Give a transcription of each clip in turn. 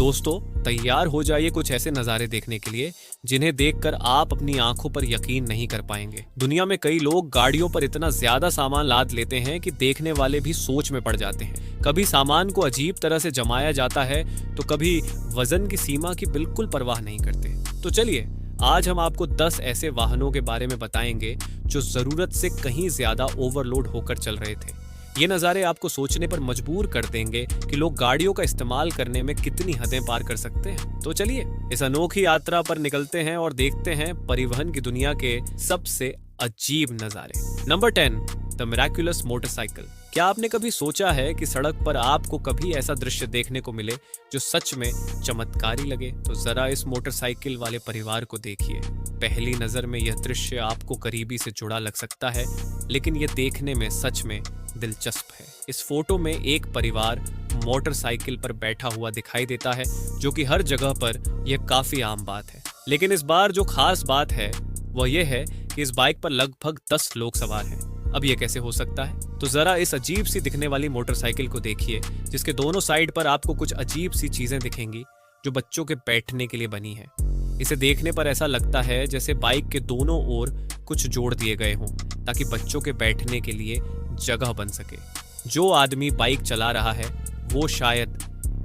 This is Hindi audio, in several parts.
दोस्तों, तैयार हो जाइए कुछ ऐसे नज़ारे देखने के लिए जिन्हें देखकर आप अपनी आंखों पर यकीन नहीं कर पाएंगे। दुनिया में कई लोग गाड़ियों पर इतना ज्यादा सामान लाद लेते हैं कि देखने वाले भी सोच में पड़ जाते हैं। कभी सामान को अजीब तरह से जमाया जाता है तो कभी वजन की सीमा की बिल्कुल परवाह नहीं करते। तो चलिए, आज हम आपको 10 ऐसे वाहनों के बारे में बताएंगे जो जरूरत से कहीं ज्यादा ओवरलोड होकर चल रहे थे। ये नज़ारे आपको सोचने पर मजबूर कर देंगे कि लोग गाड़ियों का इस्तेमाल करने में कितनी हदें पार कर सकते हैं। तो चलिए इस अनोखी यात्रा पर निकलते हैं और देखते हैं परिवहन की दुनिया के सबसे अजीब नज़ारे। Number 10, the miraculous motorcycle. क्या आपने कभी सोचा है कि सड़क पर आपको कभी ऐसा दृश्य देखने को मिले जो सच में चमत्कारी लगे? तो जरा इस मोटरसाइकिल वाले परिवार को देखिए। पहली नजर में यह दृश्य आपको करीबी से जुड़ा लग सकता है, लेकिन यह देखने में सच में दिलचस्प है। इस फोटो में एक परिवार मोटरसाइकिल पर बैठा हुआ दिखाई देता है, जो कि हर जगह पर यह काफी आम बात है। लेकिन इस बार जो खास बात है वह यह है कि इस बाइक पर लगभग 10 लोग सवार हैं। अब यह कैसे हो सकता है? तो जरा इस अजीब सी दिखने वाली मोटरसाइकिल को देखिए, जिसके दोनों साइड पर आपको कुछ अजीब सी चीजें दिखेंगी जो बच्चों के बैठने के लिए बनी है। इसे देखने पर ऐसा लगता है जैसे बाइक के दोनों ओर कुछ जोड़ दिए गए हों ताकि बच्चों के बैठने के लिए जगह बन सके। जो आदमी बाइक चला रहा है वो शायद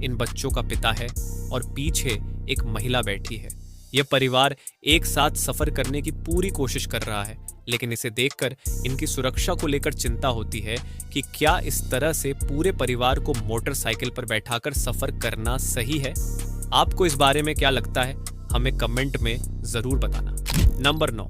इन बच्चों का पिता है और पीछे एक महिला बैठी है। यह परिवार एक साथ सफर करने की पूरी कोशिश कर रहा है, लेकिन इसे देखकर इनकी सुरक्षा को लेकर चिंता होती है कि क्या इस तरह से पूरे परिवार को मोटरसाइकिल पर बैठाकर सफर करना सही है? आपको इस बारे में क्या लगता है? हमें कमेंट में जरूर बताना। Number 9,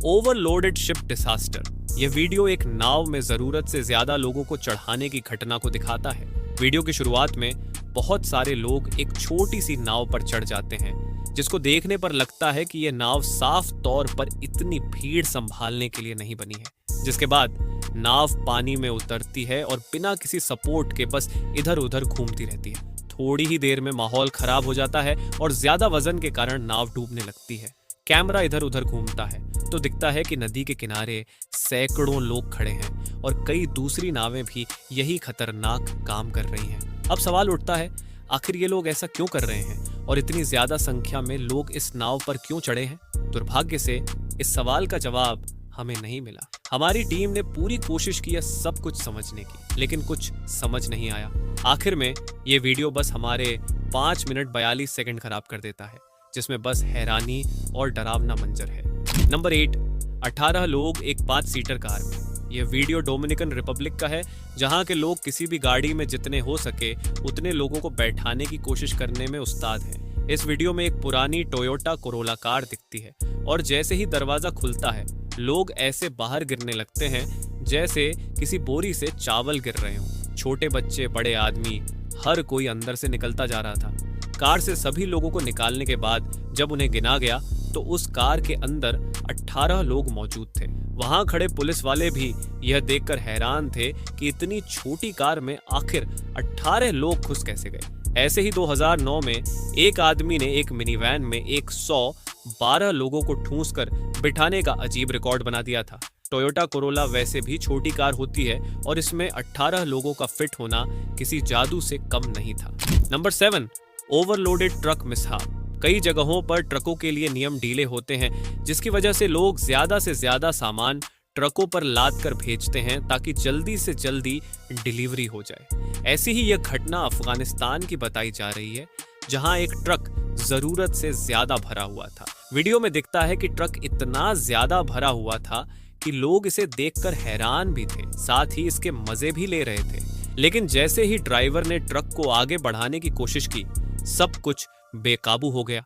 overloaded ship disaster. यह वीडियो एक नाव में जरूरत से ज्यादा लोगों को चढ़ाने की घटना को दिखाता है। वीडियो की शुरुआत में बहुत सारे लोग एक छोटी सी नाव पर चढ़ जाते हैं, जिसको देखने पर लगता है कि यह नाव साफ तौर पर इतनी भीड़ संभालने के लिए नहीं बनी है। जिसके बाद नाव पानी में उतरती है और बिना किसी सपोर्ट के बस इधर उधर घूमती रहती है। थोड़ी ही देर में माहौल खराब हो जाता है और ज्यादा वजन के कारण नाव डूबने लगती है। कैमरा इधर उधर घूमता है तो दिखता है कि नदी के किनारे सैकड़ों लोग खड़े हैं और कई दूसरी नावें भी यही खतरनाक काम कर रही हैं। अब सवाल उठता है, आखिर ये लोग ऐसा क्यों कर रहे हैं और इतनी ज्यादा संख्या में लोग इस नाव पर क्यों चढ़े हैं? दुर्भाग्य से इस सवाल का जवाब हमें नहीं मिला। हमारी टीम ने पूरी कोशिश की है सब कुछ समझने की, लेकिन कुछ समझ नहीं आया। आखिर में ये वीडियो बस हमारे 5 मिनट 42 सेकंड खराब कर देता है, जिसमें बस हैरानी और डरावना मंजर है। नंबर 8, 18 लोग एक 5 सीटर कार में। यह वीडियो डोमिनिकन रिपब्लिक का है, जहां के लोग किसी भी गाड़ी में जितने हो सके उतने लोगों को बैठाने की कोशिश करने में उस्ताद हैं। इस वीडियो में एक पुरानी टोयोटा कोरोला कार दिखती है और जैसे ही दरवाजा खुलता है लोग ऐसे बाहर गिरने लगते हैं जैसे किसी बोरी से चावल गिर रहे हों। छोटे बच्चे, बड़े आदमी, हर कोई अंदर से निकलता जा रहा था। कार से सभी लोगों को निकालने के बाद जब उन्हें गिना गया तो उस कार के अंदर 18 लोग मौजूद थे। वहां खड़े पुलिस वाले भी यह देखकर हैरान थे कि इतनी छोटी कार में आखिर 18 लोग घुस कैसे गए। ऐसे ही 2009 में एक आदमी ने एक मिनीवैन में 112 लोगों को ठूंसकर बिठाने का अजीब रिकॉर्ड बना दिया था। टोयोटा कोरोला वैसे भी छोटी कार होती है और इसमें 18 लोगों का फिट होना किसी जादू से कम नहीं था। Number 7, overloaded truck mishap. कई जगहों पर ट्रकों के लिए नियम ढीले होते हैं, जिसकी वजह से लोग ज्यादा से ज्यादा सामान ट्रकों पर लाद कर भेजते हैं ताकि जल्दी से जल्दी डिलीवरी हो जाए। ऐसी ही यह घटना अफगानिस्तान की बताई जा रही है, जहां एक ट्रक जरूरत से ज्यादा भरा हुआ था। वीडियो में दिखता है कि ट्रक इतना ज्यादा भरा हुआ था कि लोग इसे देखकर हैरान भी थे, साथ ही इसके मजे भी ले रहे थे। लेकिन जैसे ही ड्राइवर ने ट्रक को आगे बढ़ाने की कोशिश की, सब कुछ बेकाबू हो गया।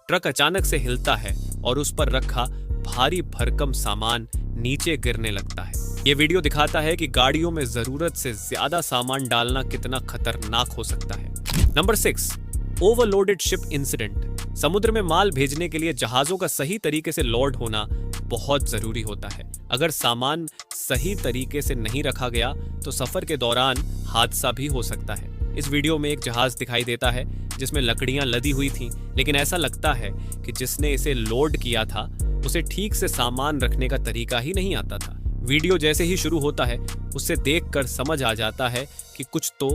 ट्रक अचानक से हिलता है और उस पर रखा भारी भरकम सामान नीचे गिरने लगता है। ये वीडियो दिखाता है कि गाड़ियों में जरूरत से ज्यादा सामान डालना कितना खतरनाक हो सकता है। Number 6, overloaded ship incident. समुद्र में माल भेजने के लिए जहाजों का सही तरीके से लोड होना बहुत जरूरी होता है। अगर सामान सही तरीके से नहीं रखा गया तो सफर के दौरान हादसा भी हो सकता है। इस वीडियो में एक जहाज दिखाई देता है जिसमें लकड़ियां लदी हुई थीं, लेकिन ऐसा लगता है कि जिसने इसे लोड किया था उसे ठीक से सामान रखने का तरीका ही नहीं आता था। वीडियो जैसे ही शुरू होता है उससे देखकर समझ आ जाता है कि कुछ तो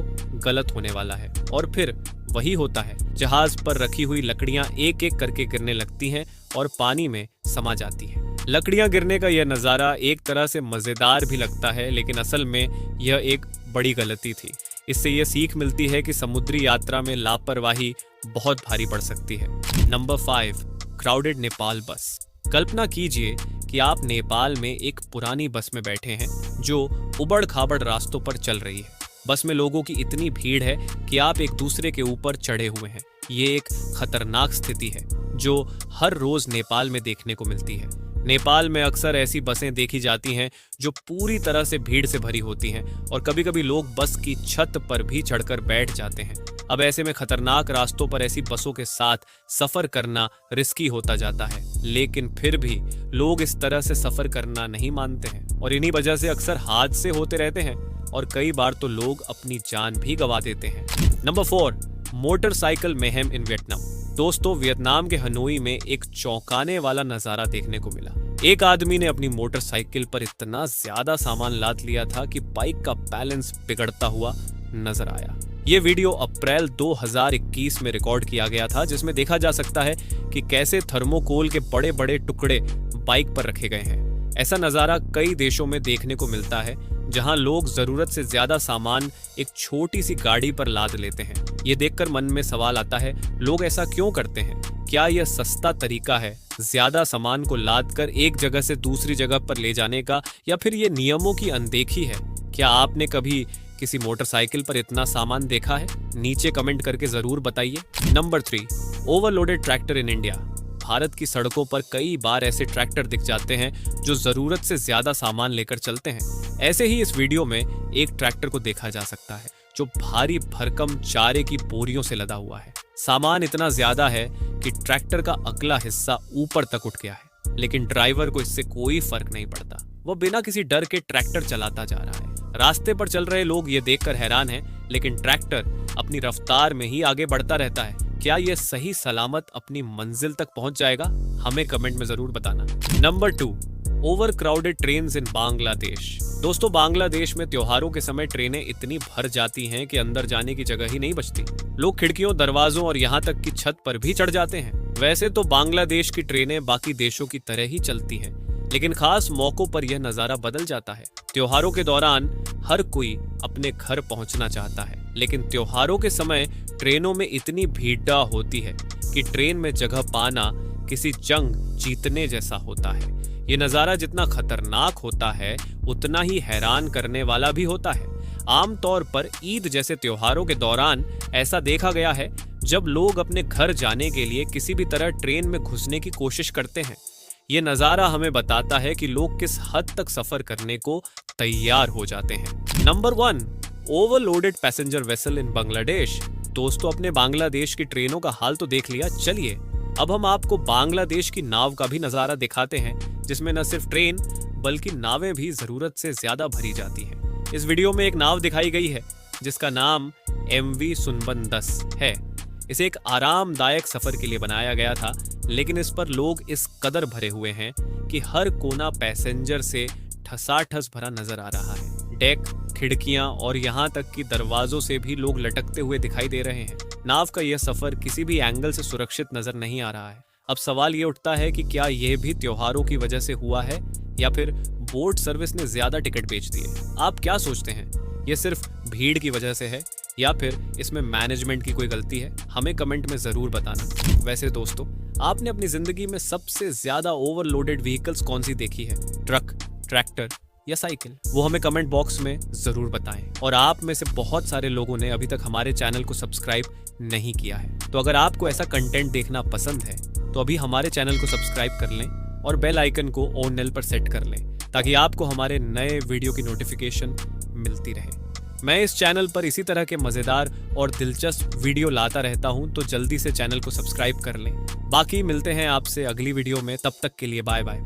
गलत होने वाला है, और फिर वही होता है। जहाज पर रखी हुई लकड़ियां एक एक करके गिरने लगती हैं और पानी में समा जाती हैं। लकड़ियां गिरने का यह नज़ारा एक तरह से मज़ेदार भी लगता है, लेकिन असल में यह एक बड़ी गलती थी। इससे यह सीख मिलती है कि समुद्री यात्रा में लापरवाही बहुत भारी पड़ सकती है। नंबर 5, क्राउडेड नेपाल बस। कल्पना कीजिए कि आप नेपाल में एक पुरानी बस में बैठे हैं जो उबड़ खाबड़ रास्तों पर चल रही है। बस में लोगों की इतनी भीड़ है कि आप एक दूसरे के ऊपर चढ़े हुए हैं। ये एक खतरनाक स्थिति है जो हर रोज नेपाल में देखने को मिलती है। नेपाल में अक्सर ऐसी बसें देखी जाती हैं जो पूरी तरह से भीड़ से भरी होती हैं, और कभी-कभी लोग बस की छत पर भी चढ़कर बैठ जाते हैं। अब ऐसे में खतरनाक रास्तों पर ऐसी बसों के साथ सफर करना रिस्की होता जाता है, लेकिन फिर भी लोग इस तरह से सफर करना नहीं मानते हैं, और इन्हीं वजह से अक्सर हादसे होते रहते हैं और कई बार तो लोग अपनी जान भी गंवा देते हैं। Number 4, motorcycle mayhem in Vietnam. दोस्तों, वियतनाम के हनोई में एक चौंकाने वाला नजारा देखने को मिला। एक आदमी ने अपनी मोटरसाइकिल पर इतना ज्यादा सामान लाद लिया था कि बाइक का बैलेंस बिगड़ता हुआ नजर आया। ये वीडियो अप्रैल 2021 में रिकॉर्ड किया गया था, जिसमें देखा जा सकता है कि कैसे थर्मोकोल के बड़े बड़े टुकड़े बाइक पर रखे गए हैं। ऐसा नजारा कई देशों में देखने को मिलता है जहां लोग जरूरत से ज्यादा सामान एक छोटी सी गाड़ी पर लाद लेते हैं। ये देखकर मन में सवाल आता है, लोग ऐसा क्यों करते हैं? क्या यह सस्ता तरीका है ज्यादा सामान को लाद कर एक जगह से दूसरी जगह पर ले जाने का, या फिर ये नियमों की अनदेखी है? क्या आपने कभी किसी मोटरसाइकिल पर इतना सामान देखा है? नीचे कमेंट करके जरूर बताइए। Number 3, overloaded tractor in India. Bharat की सड़कों पर कई बार ऐसे ट्रैक्टर दिख जाते हैं जो जरूरत से ज्यादा सामान लेकर चलते हैं। ऐसे ही इस वीडियो में एक ट्रैक्टर को देखा जा सकता है जो भारी भरकम चारे की बोरियों से लदा हुआ है। सामान इतना ज्यादा है कि ट्रैक्टर का अगला हिस्सा ऊपर तक उठ गया है, लेकिन ड्राइवर को इससे कोई फर्क नहीं पड़ता। वो बिना किसी डर के ट्रैक्टर चलाता जा रहा है। रास्ते पर चल रहे लोग ये देखकर हैरान हैं, लेकिन ट्रैक्टर अपनी रफ्तार में ही आगे बढ़ता रहता है। क्या यह सही सलामत अपनी मंजिल तक पहुंच जाएगा? हमें कमेंट में जरूर बताना। नंबर 2, ओवरक्राउडेड ट्रेन्स इन बांग्लादेश। दोस्तों, बांग्लादेश में त्योहारों के समय ट्रेनें इतनी भर जाती हैं कि अंदर जाने की जगह ही नहीं बचती। लोग खिड़कियों, दरवाजों और यहाँ तक कि छत पर भी चढ़ जाते हैं। वैसे तो बांग्लादेश की ट्रेनें बाकी देशों की तरह ही चलती हैं, लेकिन खास मौकों पर यह नजारा बदल जाता है। त्योहारों के दौरान हर कोई अपने घर पहुंचना चाहता है, लेकिन त्योहारों के समय ट्रेनों में इतनी भीड़ होती है कि ट्रेन में जगह पाना किसी जंग जीतने जैसा होता है। ये नजारा जितना खतरनाक होता है उतना ही हैरान करने वाला भी होता है। आमतौर पर ईद जैसे त्योहारों के दौरान ऐसा देखा गया है जब लोग अपने घर जाने के लिए किसी भी तरह ट्रेन में घुसने की कोशिश करते हैं। ये नजारा हमें बताता है कि लोग किस हद तक सफर करने को तैयार हो जाते हैं। नंबर 1, ओवरलोडेड पैसेंजर वेसल इन बांग्लादेश। दोस्तों, अपने बांग्लादेश की ट्रेनों का हाल तो देख लिया, चलिए अब हम आपको बांग्लादेश की नाव का भी नजारा दिखाते हैं, जिसमें न सिर्फ ट्रेन बल्कि नावें भी जरूरत से ज्यादा भरी जाती हैं। इस वीडियो में एक नाव दिखाई गई है जिसका नाम MV सुनबन 10 है। इसे एक आरामदायक सफर के लिए बनाया गया था, लेकिन इस पर लोग इस कदर भरे हुए हैं कि हर कोना पैसेंजर से ठसाठस भरा नजर आ रहा है। डेक, खिड़कियां और यहाँ तक कि दरवाजों से भी लोग लटकते हुए दिखाई दे रहे हैं। नाव का यह सफर किसी भी एंगल से सुरक्षित नजर नहीं आ रहा है। अब सवाल ये उठता है कि क्या यह भी त्योहारों की वजह से हुआ है या फिर बोट सर्विस ने ज्यादा टिकट बेच दिए? आप क्या सोचते हैं? ये सिर्फ भीड़ की वजह से है या फिर इसमें मैनेजमेंट की कोई गलती है? हमें कमेंट में जरूर बताना। वैसे दोस्तों, आपने अपनी जिंदगी में सबसे ज्यादा ओवरलोडेड व्हीकल्स कौन सी देखी है? ट्रक, ट्रैक्टर या साइकिल? वो हमें कमेंट बॉक्स में जरूर बताएं। और आप में से बहुत सारे लोगों ने अभी तक हमारे चैनल को सब्सक्राइब नहीं किया है, तो अगर आपको ऐसा कंटेंट देखना पसंद है तो अभी हमारे चैनल को सब्सक्राइब कर लें और बेल आइकन को ऑन नेल पर सेट कर लें, ताकि आपको हमारे नए वीडियो की नोटिफिकेशन मिलती रहे। मैं इस चैनल पर इसी तरह के मजेदार और दिलचस्प वीडियो लाता रहता हूं, तो जल्दी से चैनल को सब्सक्राइब कर लें। बाकी मिलते हैं आपसे अगली वीडियो में, तब तक के लिए बाय बाय।